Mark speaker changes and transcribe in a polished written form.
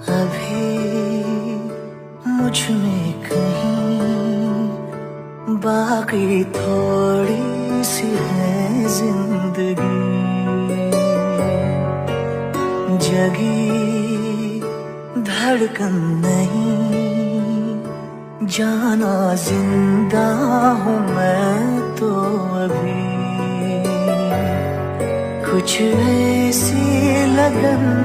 Speaker 1: अभी मुझ में कहीं बाकी थोड़ी सी है जिंदगी, जगी धड़कन नहीं, जाना जिंदा हूँ मैं तो अभी। कुछ ऐसी लगन